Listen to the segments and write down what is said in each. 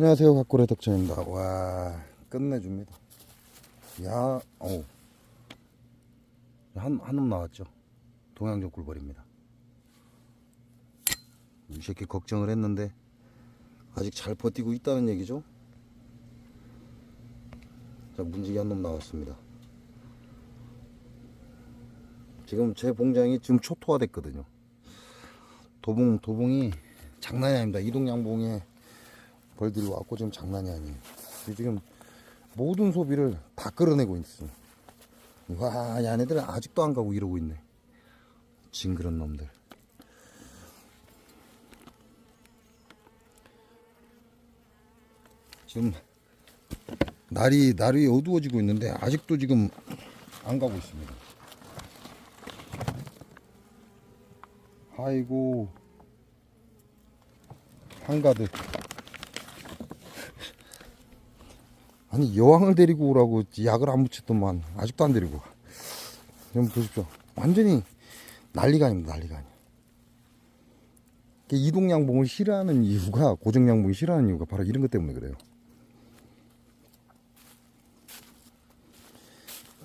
안녕하세요, 각골의 덕천입니다. 와, 끝내줍니다. 야, 어우, 한 놈 나왔죠. 동양적 꿀벌입니다. 이 새끼 걱정을 했는데 아직 잘 버티고 있다는 얘기죠. 자, 문지기 한 놈 나왔습니다. 지금 제 봉장이 지금 초토화 됐거든요. 도봉이 장난이 아닙니다. 이동양봉에 벌들이 왔고 지금 장난이 아니에요. 지금 모든 소비를 다 끌어내고 있어요. 와, 얘네들은 아직도 안 가고 이러고 있네. 징그런 놈들. 지금 날이 어두워지고 있는데 아직도 지금 안 가고 있습니다. 아이고, 한가득. 아니, 여왕을 데리고 오라고 약을 안 묻혔더만 아직도 안 데리고 가. 좀 보십시오. 완전히 난리가 아닙니다. 난리가 아니에요. 이동양봉을 싫어하는 이유가, 고정양봉을 싫어하는 이유가 바로 이런 것 때문에 그래요.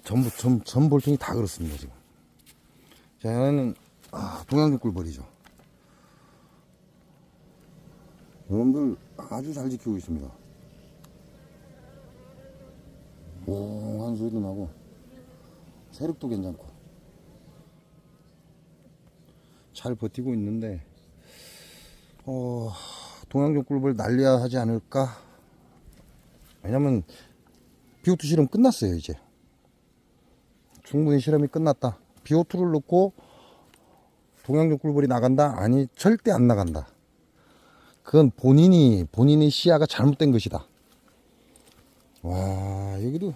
전 볼통이 다 그렇습니다, 지금. 자, 얘는, 동양적 꿀벌이죠. 여러분들 아주 잘 지키고 있습니다. 옹한 소리도 나고, 세력도 괜찮고, 잘 버티고 있는데, 동양적 꿀벌 날려야 하지 않을까? 왜냐면, BO2 실험 끝났어요, 이제. 충분히 실험이 끝났다. BO2를 넣고 동양적 꿀벌이 나간다? 아니, 절대 안 나간다. 그건 본인의 시야가 잘못된 것이다. 와, 여기도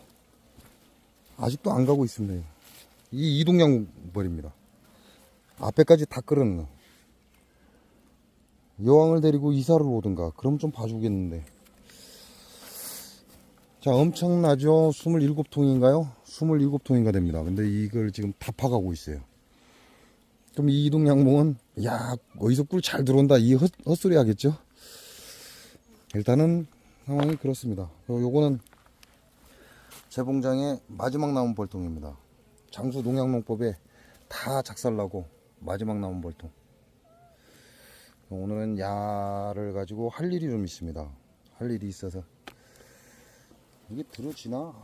아직도 안 가고 있습니다. 이 이동양벌입니다. 앞에까지 다 끌었네. 여왕을 데리고 이사를 오든가 그럼 좀 봐주겠는데. 자, 엄청나죠? 27통인가요? 27통인가 됩니다. 근데 이걸 지금 다 파가고 있어요. 그럼 이 이동양봉은, 야, 어디서 꿀 잘 들어온다, 이 헛소리 하겠죠? 일단은 상황이 그렇습니다. 요거는 제 봉장의 마지막 남은 벌통입니다. 장수 농약농법에 다 작살나고 마지막 남은 벌통. 오늘은 야를 가지고 할 일이 좀 있습니다. 할 일이 있어서. 이게 들어지나?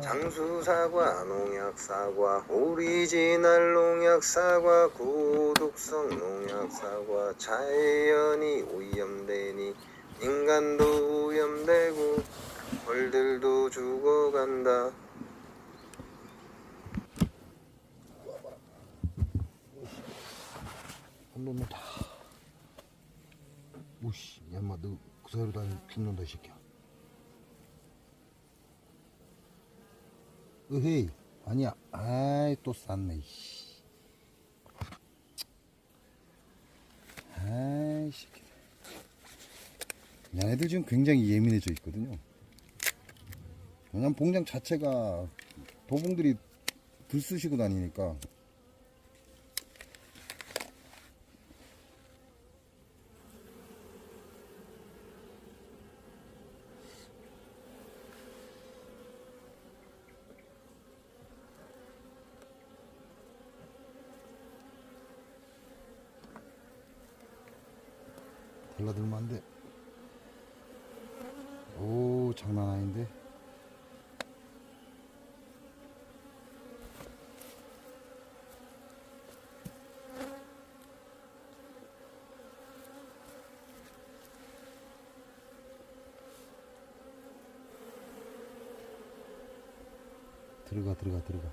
장수사과, 농약사과, 오리지널 농약사과, 고독성 농약사과, 자연이 오염되니 인간도 오염되고 벌들도 죽어간다. 한 놈은 다. 오씨, 야마 너 그 사이로 다니 죽는다 이 새끼야. 으헤이, 아니야. 아이, 또 쌌네. 아이, 새끼. 얘네들 지금 굉장히 예민해져 있거든요. 왜냐면 봉장 자체가 도봉들이 들쑤시고 다니니까. 달라들면 안 돼. 오, 장난 아닌데. 들어가.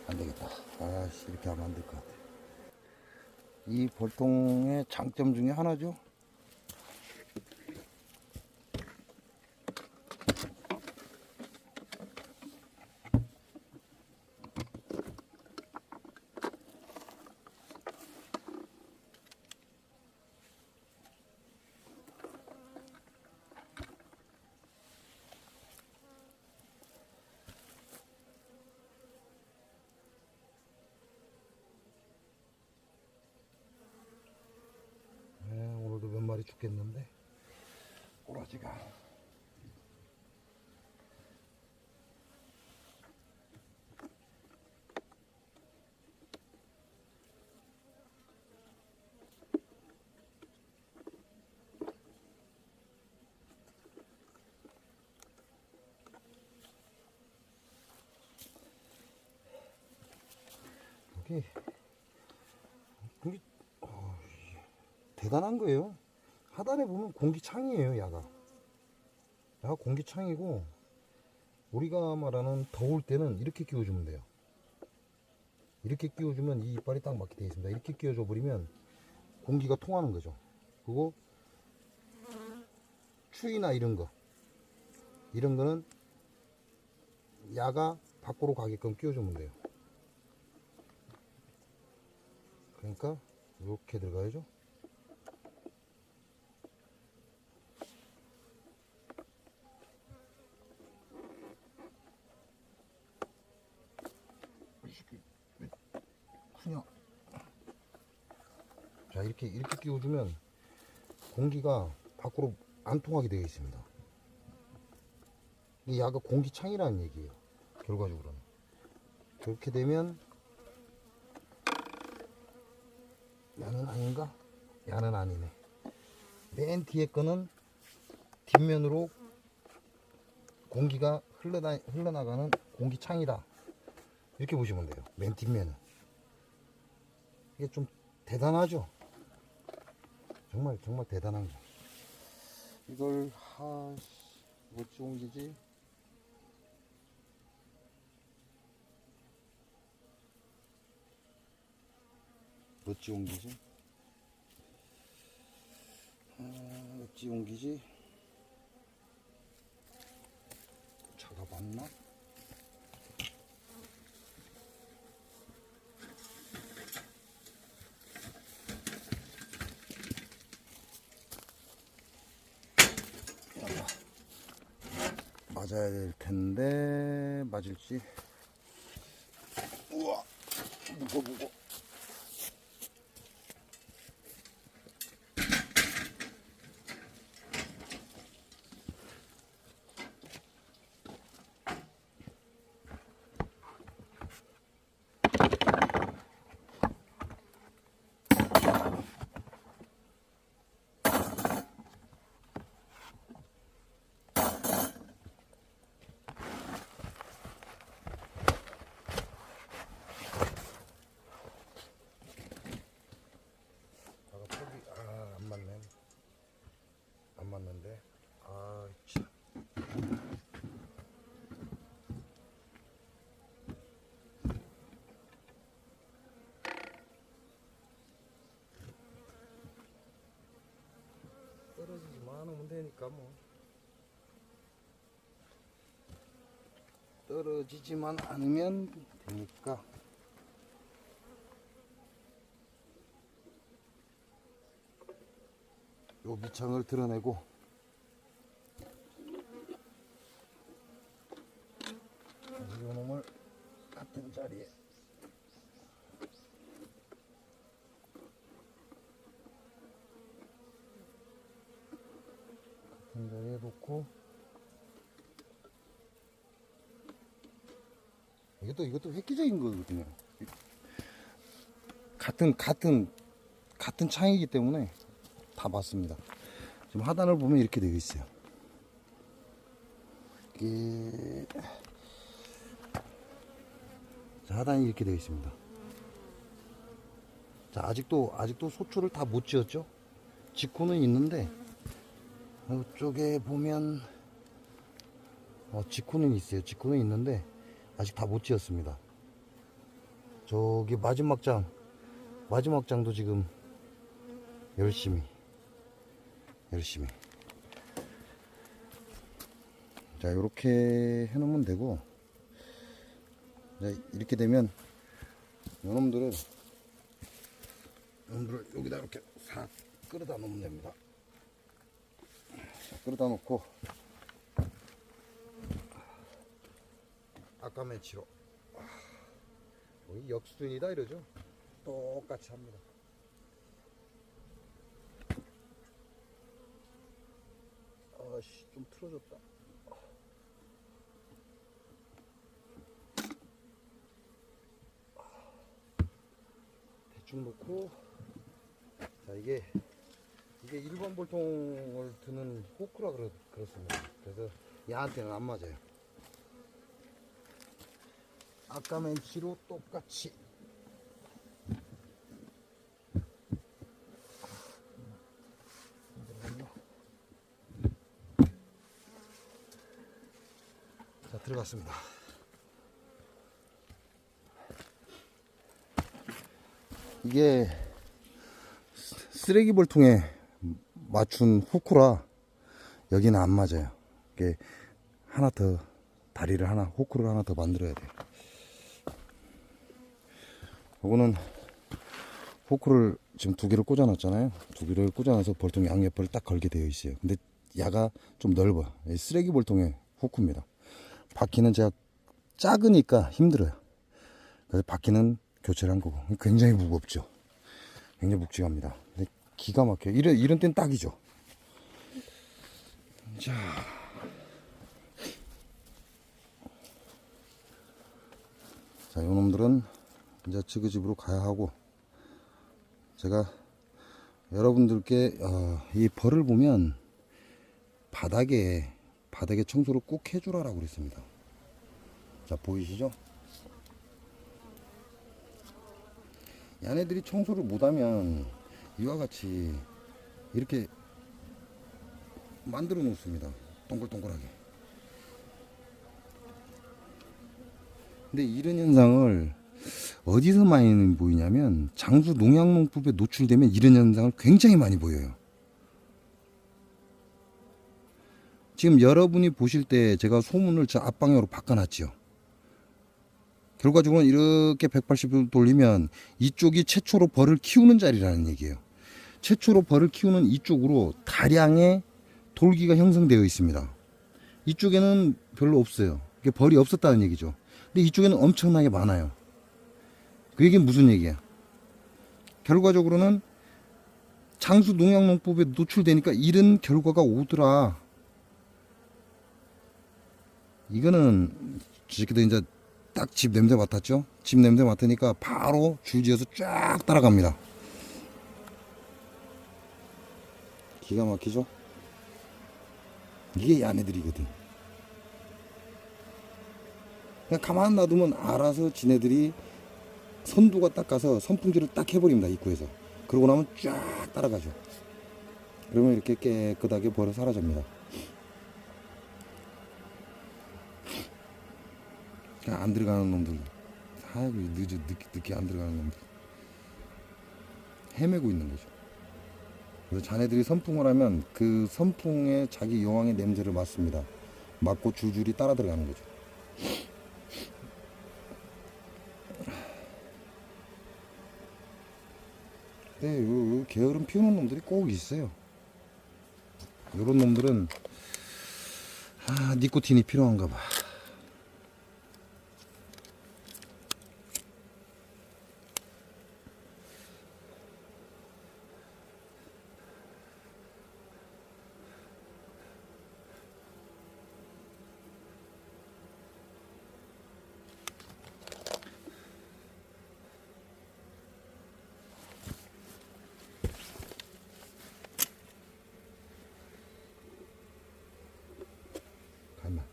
안 되겠다. 아씨, 이렇게 하면 안 될 것 같아. 이 벌통의 장점 중에 하나죠. 공기 대단한 거예요. 하단에 보면 공기창이에요. 야가 공기창이고, 우리가 말하는 더울 때는 이렇게 끼워주면 돼요. 이렇게 끼워주면 이 이빨이 딱 맞게 되어 있습니다. 이렇게 끼워줘 버리면 공기가 통하는 거죠. 그리고 추위나 이런 거는 야가 밖으로 가게끔 끼워주면 돼요. 그러니까 이렇게 들어가야죠. 그냥 자, 이렇게 끼워주면 공기가 밖으로 안 통하게 되어 있습니다. 이 야가 공기창이라는 얘기예요. 결과적으로는 그렇게 되면 야는 아닌가? 야는 아니네. 맨 뒤에 거는 뒷면으로 공기가 흘러나가는 공기창이다. 이렇게 보시면 돼요. 맨 뒷면은. 이게 좀 대단하죠? 정말 대단한 거. 이걸 어찌 옮기지? 어찌 옮기지? 차가 맞나? 맞아야 될 텐데 맞을지. 우와, 무거워. 안 맞는데. 참. 떨어지지만 않으면 되니까 뭐. 떨어지지만 않으면 되니까. 요 밑창을 드러내고 이 놈을 같은 자리에 놓고, 이것도 획기적인 거거든요. 같은 창이기 때문에 다 맞습니다. 지금 하단을 보면 이렇게 되어 있어요. 이게 자, 하단이 이렇게 되어 있습니다. 자, 아직도 소초를 다 못 지었죠. 직구는 있는데 이쪽에 보면 직구는 있어요. 직구는 있는데 아직 다 못 지었습니다. 저기 마지막 장도 지금 열심히 자, 이렇게 해놓으면 되고, 이렇게 되면 요놈들을 여기다 이렇게 싹 끌어다 놓으면 됩니다. 자, 끌어다 놓고 아까 매치로 역수준이다 이러죠. 똑같이 합니다. 아씨 좀 틀어졌다. 대충 놓고, 자 이게 1번 볼통을 드는 호크라 그렇습니다. 그래서 얘한테는 안 맞아요. 아까 멘치로 똑같이 자 들어갔습니다. 이게 쓰레기 볼통에 맞춘 후크라 여기는 안 맞아요. 이게 하나 더 다리를 하나 후크를 하나 더 만들어야 돼요. 요거는 후크를 지금 2개를 꽂아 놨잖아요. 2개를 꽂아 놔서 볼통 양옆을 딱 걸게 되어 있어요. 근데 야가 좀 넓어. 쓰레기 볼통의 후크입니다. 바퀴는 제가 작으니까 힘들어요. 그래서 바퀴는 교체를 한 거고. 굉장히 무겁죠. 굉장히 묵직합니다. 근데 기가 막혀요. 이런 땐 딱이죠. 자, 요놈들은 이제 지그집으로 가야 하고, 제가 여러분들께 이 벌을 보면 바닥에 청소를 꼭 해주라고 그랬습니다. 자, 보이시죠? 얘네들이 청소를 못하면 이와 같이 이렇게 만들어 놓습니다. 동글동글하게. 근데 이런 현상을 어디서 많이 보이냐면, 장수 농약농법에 노출되면 이런 현상을 굉장히 많이 보여요. 지금 여러분이 보실 때 제가 소문을 저 앞방향으로 바꿔놨죠. 결과적으로는 이렇게 180도 돌리면 이쪽이 최초로 벌을 키우는 자리라는 얘기예요. 최초로 벌을 키우는 이쪽으로 다량의 돌기가 형성되어 있습니다. 이쪽에는 별로 없어요. 이게 벌이 없었다는 얘기죠. 근데 이쪽에는 엄청나게 많아요. 그 얘기는 무슨 얘기야? 결과적으로는 장수 농약농법에 노출되니까 이런 결과가 오더라. 이거는 지새끼도 이제 딱 집 냄새 맡았죠? 집 냄새 맡으니까 바로 줄지어서 쫙 따라갑니다. 기가 막히죠? 이게 야네들이거든. 그냥 가만 놔두면 알아서 지네들이 선두가 딱 가서 선풍기를 딱 해버립니다. 입구에서. 그러고 나면 쫙 따라가죠. 그러면 이렇게 깨끗하게 벌어 사라집니다. 그냥 안 들어가는 놈들, 아이고 늦게 안 들어가는 놈들 헤매고 있는 거죠. 그래서 자네들이 선풍을 하면 그 선풍에 자기 여왕의 냄새를 맡습니다. 맡고 줄줄이 따라 들어가는 거죠. 네, 요 게으름 피우는 놈들이 꼭 있어요. 요런 놈들은 니코틴이 필요한가 봐. 가만.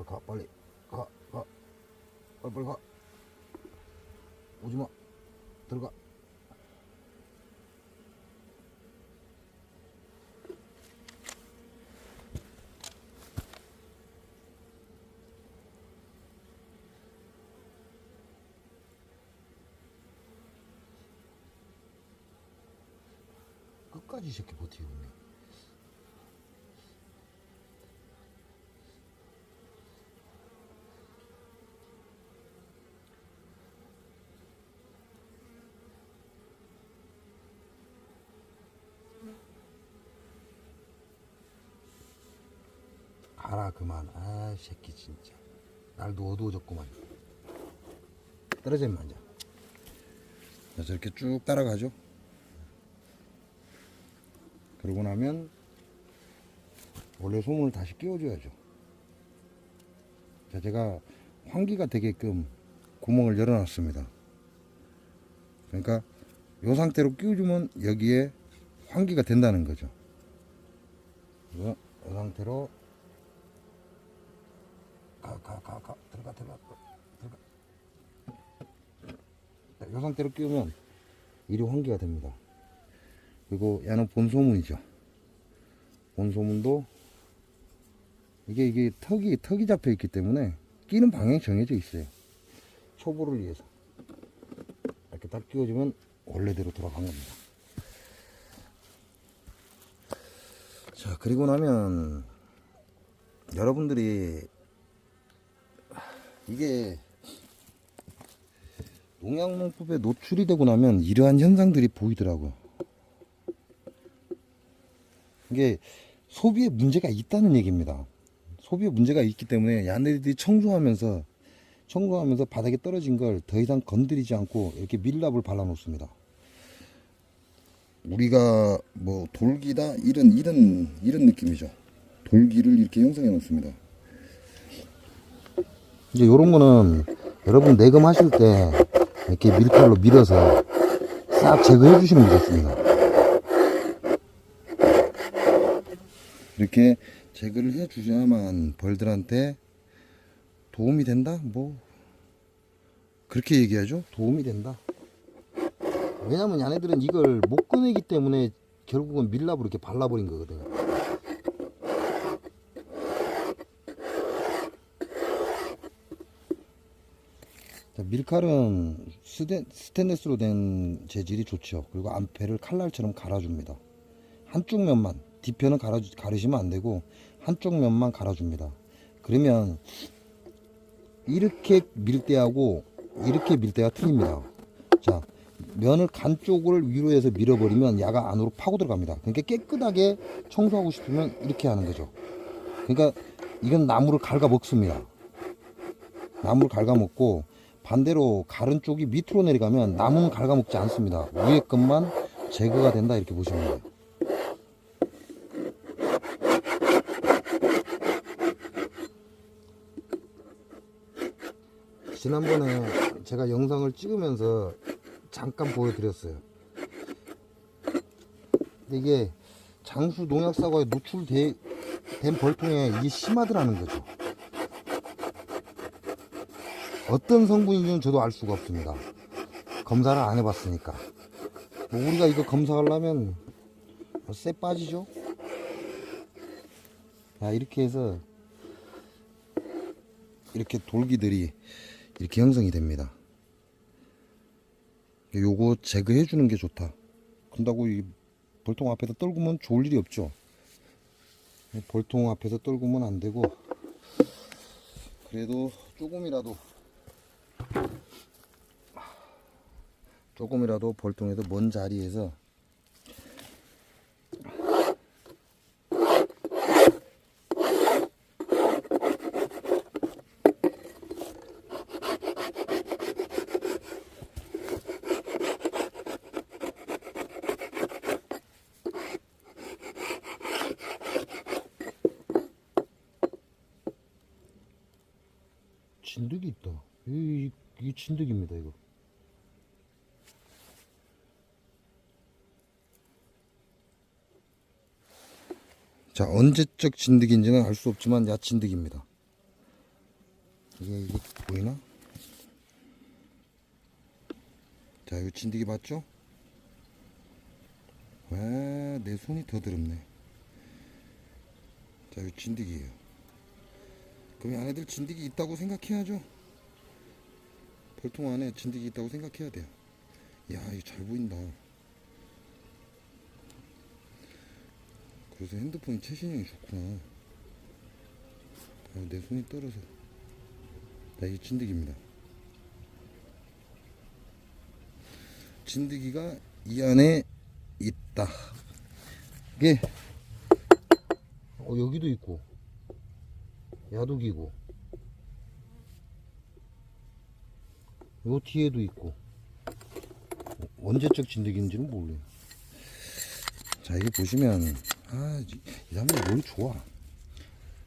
가 빨리 빨리 가. 오지마. 들어가. 끝까지 이 새끼 버티고 있네. 가라 그만. 새끼 진짜 날도 어두워졌구만. 떨어져 임마. 앉아. 자, 저렇게 쭉 따라가죠. 그러고 나면 원래 소문을 다시 끼워줘야죠. 자, 제가 환기가 되게끔 구멍을 열어놨습니다. 그러니까 이 상태로 끼워주면 여기에 환기가 된다는 거죠. 이 상태로 들어가. 이 상태로 끼우면 이리 환기가 됩니다. 그리고 얘는 본소문이죠. 본소문도 이게 턱이 잡혀 있기 때문에 끼는 방향이 정해져 있어요. 초보를 위해서 이렇게 딱 끼워주면 원래대로 돌아간 겁니다. 자, 그리고 나면 여러분들이 이게 농약농법에 노출이 되고 나면 이러한 현상들이 보이더라고요. 이게 소비에 문제가 있다는 얘기입니다. 소비에 문제가 있기 때문에 야네들이 청소하면서 바닥에 떨어진 걸 더 이상 건드리지 않고 이렇게 밀랍을 발라 놓습니다. 우리가 뭐 돌기다 이런 느낌이죠. 돌기를 이렇게 형성해 놓습니다. 이제 요런 거는 여러분 내금하실 때 이렇게 밀칼로 밀어서 싹 제거해 주시는 게 좋습니다. 이렇게 제거를 해 주셔야만 벌들한테 도움이 된다? 뭐 그렇게 얘기하죠. 도움이 된다. 왜냐면 얘네들은 이걸 못 꺼내기 때문에 결국은 밀랍으로 이렇게 발라버린 거거든요. 자, 밀칼은 스테인리스로 된 재질이 좋죠. 그리고 암페를 칼날처럼 갈아줍니다. 한쪽 면만, 뒤편은 가르시면 안 되고 한쪽 면만 갈아줍니다. 그러면 이렇게 밀 때하고 이렇게 밀 때가 틀립니다. 자, 면을 간 쪽을 위로 해서 밀어버리면 야가 안으로 파고 들어갑니다. 그러니까 깨끗하게 청소하고 싶으면 이렇게 하는 거죠. 그러니까 이건 나무를 갉아먹습니다. 나무를 갉아먹고 반대로 가른 쪽이 밑으로 내려가면 나무는 갉아먹지 않습니다. 위에 것만 제거가 된다 이렇게 보시면 돼요. 지난번에 제가 영상을 찍으면서 잠깐 보여드렸어요. 근데 이게 장수 농약사과에 노출된 벌통에 이게 심하더라는 거죠. 어떤 성분인지는 저도 알 수가 없습니다. 검사를 안 해봤으니까. 뭐 우리가 이거 검사하려면 쎄 빠지죠. 자, 이렇게 해서 이렇게 돌기들이 이렇게 형성이 됩니다. 요거 제거해 주는 게 좋다. 그런다고 이 벌통 앞에서 떨구면 좋을 일이 없죠. 벌통 앞에서 떨구면 안 되고, 그래도 조금이라도 벌통에서 먼 자리에서 진드기 있다. 이게 진드기입니다, 이거. 자, 언제적 진드기인지는 알 수 없지만 야진드기입니다. 이게 보이나? 자, 이 진드기 맞죠? 와, 내 손이 더 더럽네. 자, 이 진드기예요. 그럼 안에들 진드기 있다고 생각해야죠. 벌통 안에 진드기 있다고 생각해야 돼요. 야, 이거 잘 보인다. 그래서 핸드폰이 최신형이 좋구나. 내 손이 떨어서. 자, 이게 진드기입니다. 진드기가 이 안에 있다. 이게 여기도 있고 야독이고 요 뒤에도 있고 언제적 진드기인지는 모르겠어요. 자, 이게 보시면 이 사람들 머리 좋아.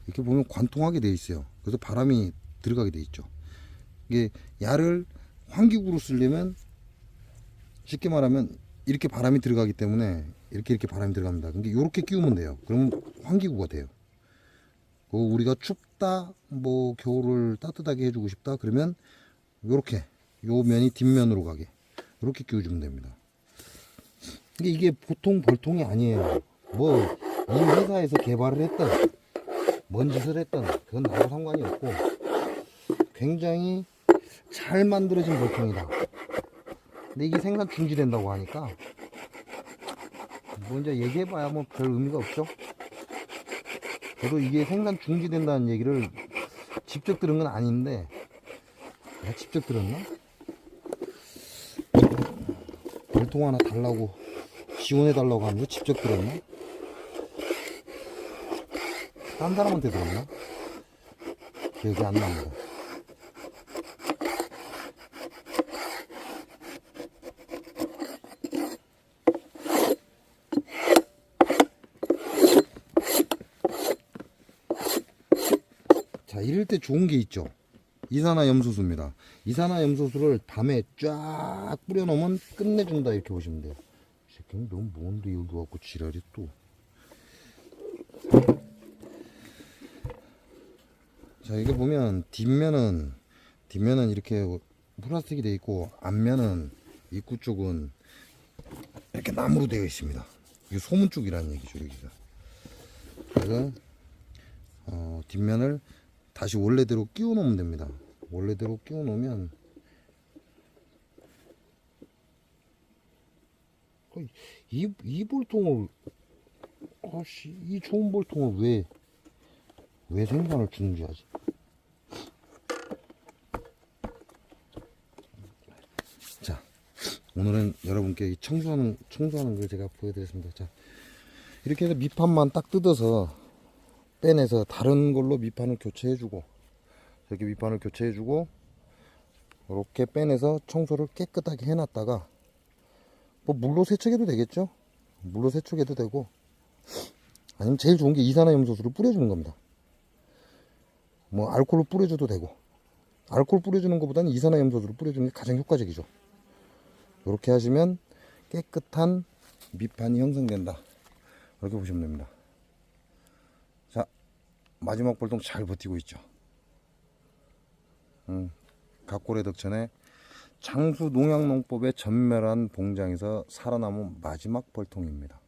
이렇게 보면 관통하게 돼 있어요. 그래서 바람이 들어가게 돼 있죠. 이게 야를 환기구로 쓰려면 쉽게 말하면 이렇게 바람이 들어가기 때문에 이렇게 바람이 들어갑니다. 근데 이렇게 끼우면 돼요. 그러면 환기구가 돼요. 우리가 춥다, 뭐 겨울을 따뜻하게 해주고 싶다 그러면 요렇게 요 면이 뒷면으로 가게 이렇게 끼워주면 됩니다. 근데 이게 보통 벌통이 아니에요. 뭐 이 회사에서 개발을 했던 뭔 짓을 했던 그건 나하고 상관이 없고 굉장히 잘 만들어진 벌통이다. 근데 이게 생산 중지된다고 하니까 뭐 이제 얘기해봐야 뭐 별 의미가 없죠. 저도 이게 생산 중지된다는 얘기를 직접 들은 건 아닌데 내가 직접 들었나? 벌통 하나 달라고 지원해 달라고 하는 거 직접 들었나? 딴 사람한테 들었나? 기억이 안 납니다. 자, 이럴 때 좋은 게 있죠. 이산화염소수입니다. 이산화염소수를 밤에 쫙 뿌려놓으면 끝내준다 이렇게 보시면 돼요. 이 새끼는 너무 뭔데 여기 와갖고 지랄이 또. 자, 이게 보면 뒷면은 이렇게 플라스틱이 되어 있고 앞면은 입구 쪽은 이렇게 나무로 되어 있습니다. 이게 소문 쪽이라는 얘기죠, 여기가. 그래서 뒷면을 다시 원래대로 끼워 놓으면 됩니다. 원래대로 끼워 놓으면 이 볼통을 이 좋은 볼통을 왜 생산을 중지하지? 자, 오늘은 여러분께 청소하는 걸 제가 보여드렸습니다. 자, 이렇게 해서 밑판만 딱 뜯어서 빼내서 다른 걸로 밑판을 교체해주고 이렇게 밑판을 교체해주고 이렇게 빼내서 청소를 깨끗하게 해놨다가 뭐 물로 세척해도 되겠죠. 물로 세척해도 되고 아니면 제일 좋은 게 이산화염소수를 뿌려주는 겁니다. 뭐 알코올로 뿌려줘도 되고 알코올 뿌려주는 것보다는 이산화염소수를 뿌려주는 게 가장 효과적이죠. 이렇게 하시면 깨끗한 밑판이 형성된다. 이렇게 보시면 됩니다. 자, 마지막 볼통 잘 버티고 있죠. 각골의 덕천에 장수 농약농법의 전멸한 봉장에서 살아남은 마지막 벌통입니다.